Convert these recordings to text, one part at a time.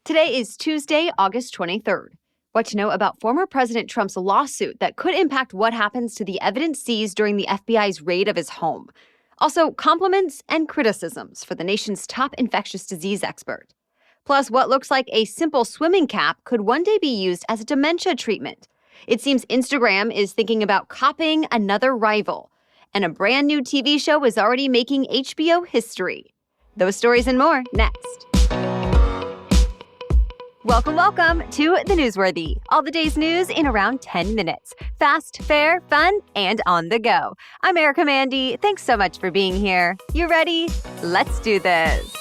Today is Tuesday, August 23rd. What to know about former President Trump's lawsuit that could impact what happens to the evidence seized during the FBI's raid of his home. Also, compliments and criticisms for the nation's top infectious disease expert. Plus, what looks like a simple swimming cap could one day be used as a dementia treatment. It seems Instagram is thinking about copying another rival. And a brand new TV show is already making HBO history. Those stories and more next. Welcome to The Newsworthy. All the day's news in around 10 minutes. Fast, fair, fun, and on the go. I'm Erica Mandy. Thanks so much for being here. You ready? Let's do this.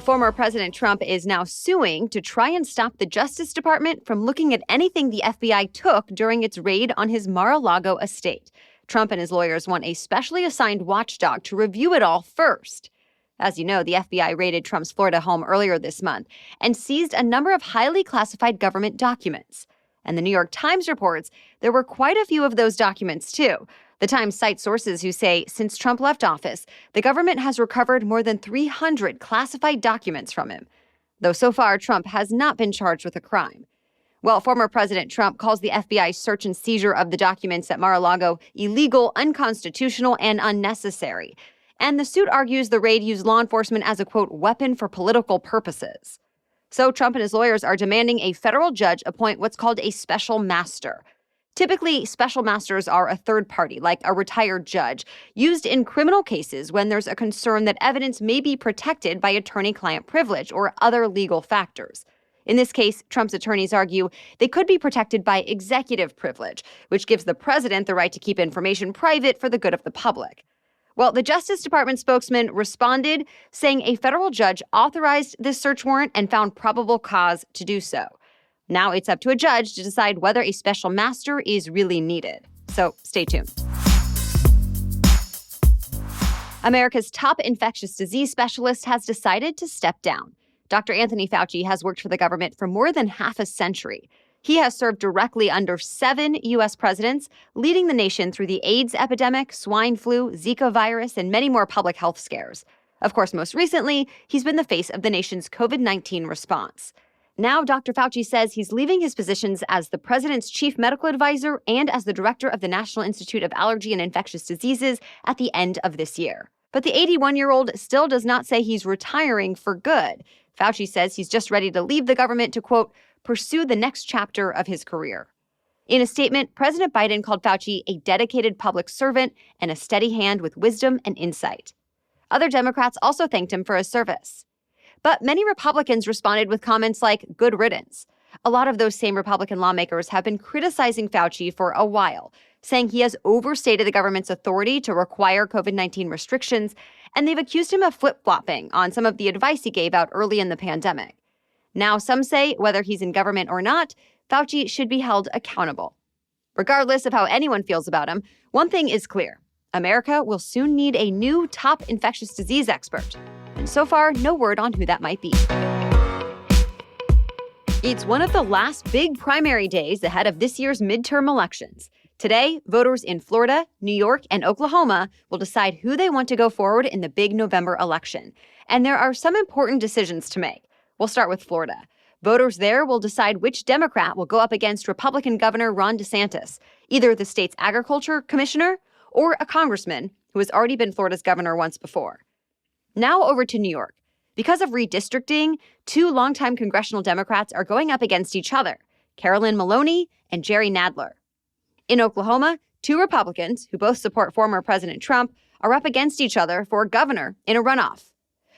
Former President Trump is now suing to try and stop the Justice Department from looking at anything the FBI took during its raid on his Mar-a-Lago estate. Trump and his lawyers want a specially assigned watchdog to review it all first. As you know, the FBI raided Trump's Florida home earlier this month and seized a number of highly classified government documents. And the New York Times reports there were quite a few of those documents, too. The Times cites sources who say since Trump left office, the government has recovered more than 300 classified documents from him. Though so far, Trump has not been charged with a crime. Well, former President Trump calls the FBI's search and seizure of the documents at Mar-a-Lago illegal, unconstitutional, and unnecessary. And the suit argues the raid used law enforcement as a, quote, weapon for political purposes. So Trump and his lawyers are demanding a federal judge appoint what's called a special master. Typically, special masters are a third party, like a retired judge, used in criminal cases when there's a concern that evidence may be protected by attorney-client privilege or other legal factors. In this case, Trump's attorneys argue they could be protected by executive privilege, which gives the president the right to keep information private for the good of the public. Well, the Justice Department spokesman responded, saying a federal judge authorized this search warrant and found probable cause to do so. Now it's up to a judge to decide whether a special master is really needed. So stay tuned. America's top infectious disease specialist has decided to step down. Dr. Anthony Fauci has worked for the government for more than half a century. He has served directly under 7 U.S. presidents, leading the nation through the AIDS epidemic, swine flu, Zika virus, and many more public health scares. Of course, most recently, he's been the face of the nation's COVID-19 response. Now, Dr. Fauci says he's leaving his positions as the president's chief medical advisor and as the director of the National Institute of Allergy and Infectious Diseases at the end of this year. But the 81-year-old still does not say he's retiring for good. Fauci says he's just ready to leave the government to, quote, pursue the next chapter of his career. In a statement, President Biden called Fauci a dedicated public servant and a steady hand with wisdom and insight. Other Democrats also thanked him for his service. But many Republicans responded with comments like, good riddance. A lot of those same Republican lawmakers have been criticizing Fauci for a while, saying he has overstated the government's authority to require COVID-19 restrictions, and they've accused him of flip-flopping on some of the advice he gave out early in the pandemic. Now, some say whether he's in government or not, Fauci should be held accountable. Regardless of how anyone feels about him, one thing is clear. America will soon need a new top infectious disease expert. And so far, no word on who that might be. It's one of the last big primary days ahead of this year's midterm elections. Today, voters in Florida, New York, and Oklahoma will decide who they want to go forward in the big November election. And there are some important decisions to make. We'll start with Florida. Voters there will decide which Democrat will go up against Republican Governor Ron DeSantis, either the state's agriculture commissioner or a congressman who has already been Florida's governor once before. Now over to New York. Because of redistricting, 2 longtime congressional Democrats are going up against each other, Carolyn Maloney and Jerry Nadler. In Oklahoma, 2 Republicans, who both support former President Trump, are up against each other for governor in a runoff.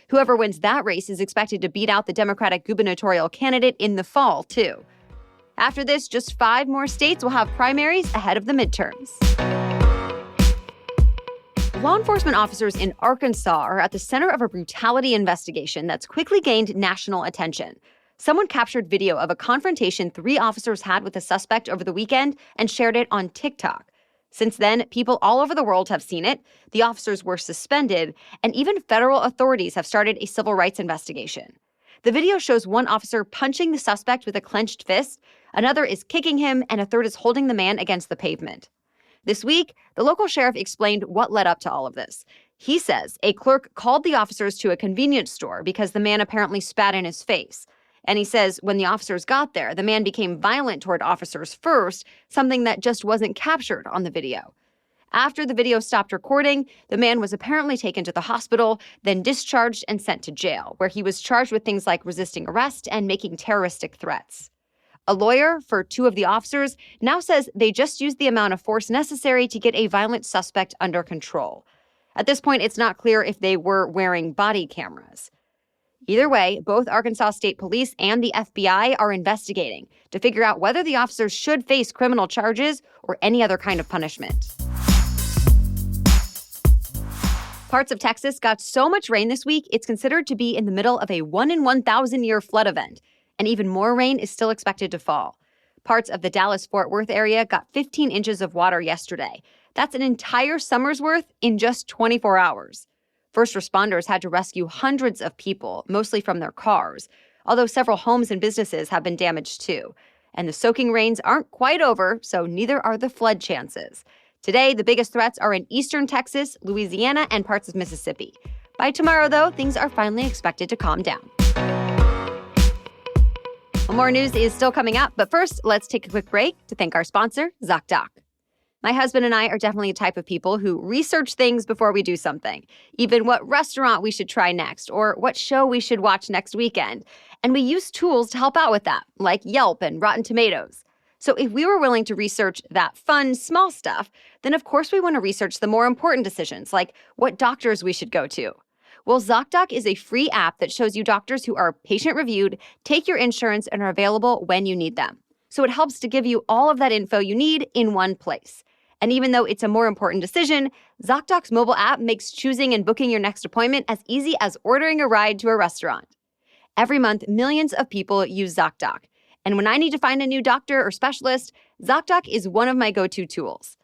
Whoever wins that race is expected to beat out the Democratic gubernatorial candidate in the fall, too. After this, just 5 more states will have primaries ahead of the midterms. Law enforcement officers in Arkansas are at the center of a brutality investigation that's quickly gained national attention. Someone captured video of a confrontation 3 officers had with a suspect over the weekend and shared it on TikTok. Since then, people all over the world have seen it, the officers were suspended, and even federal authorities have started a civil rights investigation. The video shows one officer punching the suspect with a clenched fist, another is kicking him, and a third is holding the man against the pavement. This week, the local sheriff explained what led up to all of this. He says a clerk called the officers to a convenience store because the man apparently spat in his face. And he says when the officers got there, the man became violent toward officers first, something that just wasn't captured on the video. After the video stopped recording, the man was apparently taken to the hospital, then discharged and sent to jail, where he was charged with things like resisting arrest and making terroristic threats. A lawyer for two of the officers now says they just used the amount of force necessary to get a violent suspect under control. At this point, it's not clear if they were wearing body cameras. Either way, both Arkansas State Police and the FBI are investigating to figure out whether the officers should face criminal charges or any other kind of punishment. Parts of Texas got so much rain this week, it's considered to be in the middle of a 1-in-1,000-year flood event, and even more rain is still expected to fall. Parts of the Dallas-Fort Worth area got 15 inches of water yesterday. That's an entire summer's worth in just 24 hours. First responders had to rescue hundreds of people, mostly from their cars, although several homes and businesses have been damaged too. And the soaking rains aren't quite over, so neither are the flood chances. Today, the biggest threats are in eastern Texas, Louisiana, and parts of Mississippi. By tomorrow, though, things are finally expected to calm down. Well, more news is still coming up, but first, let's take a quick break to thank our sponsor, ZocDoc. My husband and I are definitely the type of people who research things before we do something, even what restaurant we should try next or what show we should watch next weekend. And we use tools to help out with that, like Yelp and Rotten Tomatoes. So if we were willing to research that fun, small stuff, then of course we want to research the more important decisions, like what doctors we should go to. Well, ZocDoc is a free app that shows you doctors who are patient-reviewed, take your insurance, and are available when you need them. So it helps to give you all of that info you need in one place. And even though it's a more important decision, ZocDoc's mobile app makes choosing and booking your next appointment as easy as ordering a ride to a restaurant. Every month, millions of people use ZocDoc. And when I need to find a new doctor or specialist, ZocDoc is one of my go-to tools.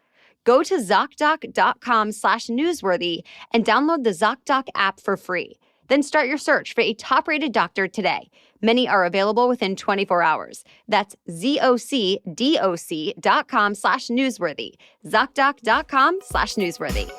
Go to ZocDoc.com/newsworthy and download the ZocDoc app for free. Then start your search for a top-rated doctor today. Many are available within 24 hours. That's ZocDoc.com/newsworthy. ZocDoc.com/newsworthy.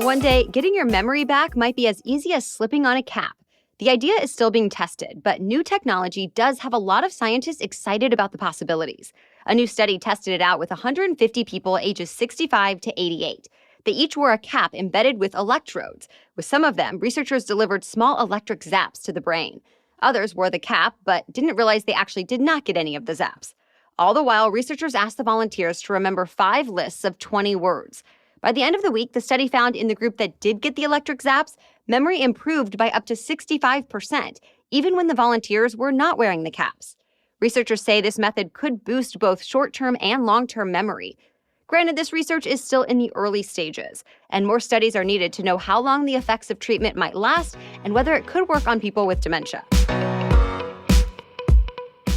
One day, getting your memory back might be as easy as slipping on a cap. The idea is still being tested, but new technology does have a lot of scientists excited about the possibilities. A new study tested it out with 150 people ages 65 to 88. They each wore a cap embedded with electrodes. With some of them, researchers delivered small electric zaps to the brain. Others wore the cap, but didn't realize they actually did not get any of the zaps. All the while, researchers asked the volunteers to remember 5 lists of 20 words. By the end of the week, the study found in the group that did get the electric zaps, memory improved by up to 65%, even when the volunteers were not wearing the caps. Researchers say this method could boost both short-term and long-term memory. Granted, this research is still in the early stages, and more studies are needed to know how long the effects of treatment might last and whether it could work on people with dementia.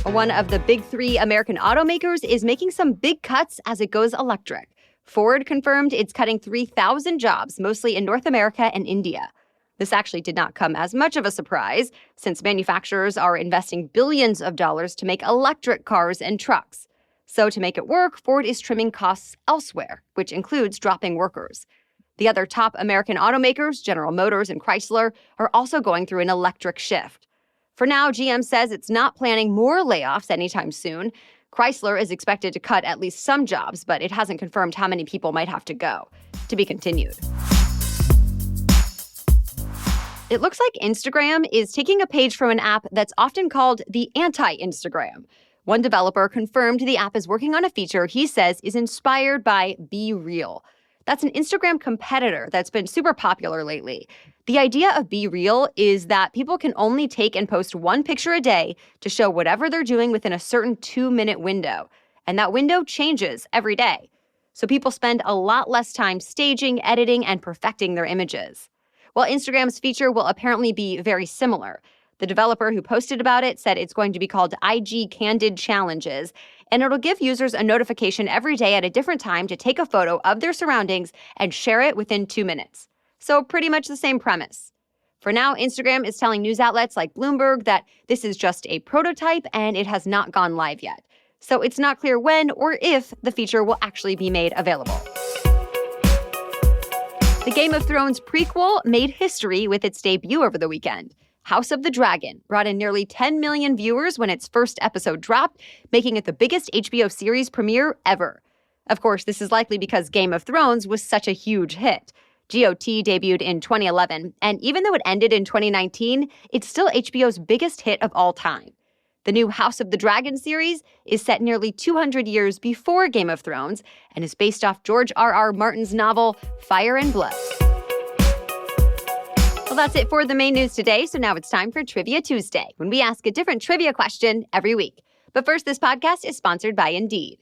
One of the big 3 American automakers is making some big cuts as it goes electric. Ford confirmed it's cutting 3,000 jobs, mostly in North America and India. This actually did not come as much of a surprise, since manufacturers are investing billions of dollars to make electric cars and trucks. So to make it work, Ford is trimming costs elsewhere, which includes dropping workers. The other top American automakers, General Motors and Chrysler, are also going through an electric shift. For now, GM says it's not planning more layoffs anytime soon. Chrysler is expected to cut at least some jobs, but it hasn't confirmed how many people might have to go. To be continued. It looks like Instagram is taking a page from an app that's often called the anti-Instagram. One developer confirmed the app is working on a feature he says is inspired by Be Real. That's an Instagram competitor that's been super popular lately. The idea of Be Real is that people can only take and post one picture a day to show whatever they're doing within a certain 2-minute window. And that window changes every day. So people spend a lot less time staging, editing, and perfecting their images. Well, Instagram's feature will apparently be very similar. The developer who posted about it said it's going to be called IG Candid Challenges, and it'll give users a notification every day at a different time to take a photo of their surroundings and share it within 2 minutes. So pretty much the same premise. For now, Instagram is telling news outlets like Bloomberg that this is just a prototype and it has not gone live yet. So it's not clear when or if the feature will actually be made available. The Game of Thrones prequel made history with its debut over the weekend. House of the Dragon brought in nearly 10 million viewers when its first episode dropped, making it the biggest HBO series premiere ever. Of course, this is likely because Game of Thrones was such a huge hit. GOT debuted in 2011, and even though it ended in 2019, it's still HBO's biggest hit of all time. The new House of the Dragon series is set nearly 200 years before Game of Thrones and is based off George R.R. Martin's novel Fire and Blood. Well, that's it for the main news today, so now it's time for Trivia Tuesday, when we ask a different trivia question every week. But first, this podcast is sponsored by Indeed.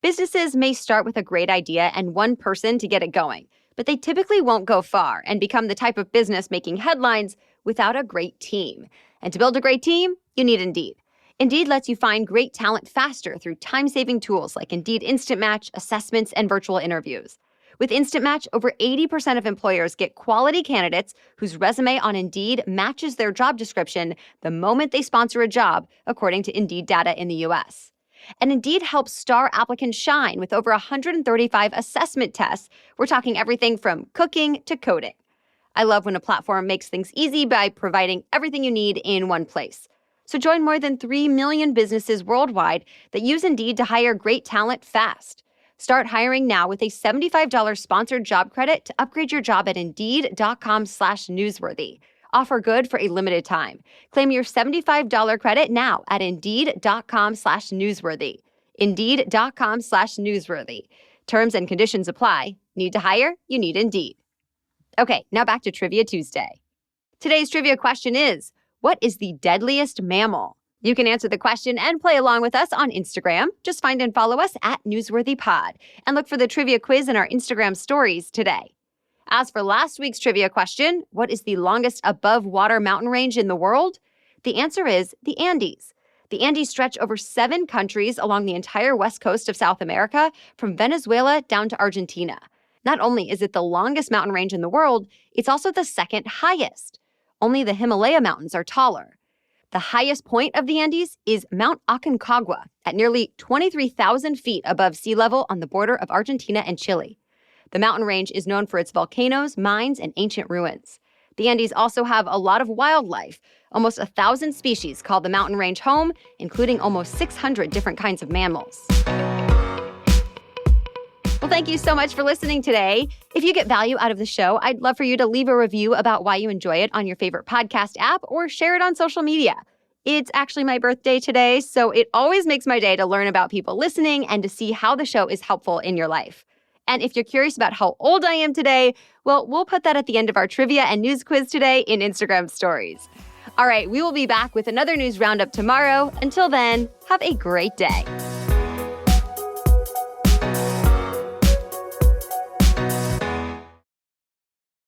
Businesses may start with a great idea and one person to get it going, but they typically won't go far and become the type of business making headlines without a great team. And to build a great team, you need Indeed. Indeed lets you find great talent faster through time-saving tools like Indeed Instant Match, assessments, and virtual interviews. With Instant Match, over 80% of employers get quality candidates whose resume on Indeed matches their job description the moment they sponsor a job, according to Indeed data in the U.S. And Indeed helps star applicants shine with over 135 assessment tests. We're talking everything from cooking to coding. I love when a platform makes things easy by providing everything you need in one place. So join more than 3 million businesses worldwide that use Indeed to hire great talent fast. Start hiring now with a $75 sponsored job credit to upgrade your job at Indeed.com/newsworthy. Offer good for a limited time. Claim your $75 credit now at Indeed.com/newsworthy. Indeed.com/newsworthy. Terms and conditions apply. Need to hire? You need Indeed. Okay, now back to Trivia Tuesday. Today's trivia question is, what is the deadliest mammal? You can answer the question and play along with us on Instagram. Just find and follow us at NewsworthyPod and look for the trivia quiz in our Instagram stories today. As for last week's trivia question, what is the longest above-water mountain range in the world? The answer is the Andes. The Andes stretch over 7 countries along the entire west coast of South America, from Venezuela down to Argentina. Not only is it the longest mountain range in the world, it's also the second highest. Only the Himalaya mountains are taller. The highest point of the Andes is Mount Aconcagua at nearly 23,000 feet above sea level on the border of Argentina and Chile. The mountain range is known for its volcanoes, mines, and ancient ruins. The Andes also have a lot of wildlife. Almost 1,000 species call the mountain range home, including almost 600 different kinds of mammals. Well, thank you so much for listening today. If you get value out of the show, I'd love for you to leave a review about why you enjoy it on your favorite podcast app or share it on social media. It's actually my birthday today, so it always makes my day to learn about people listening and to see how the show is helpful in your life. And if you're curious about how old I am today, well, we'll put that at the end of our trivia and news quiz today in Instagram stories. All right, we will be back with another news roundup tomorrow. Until then, have a great day.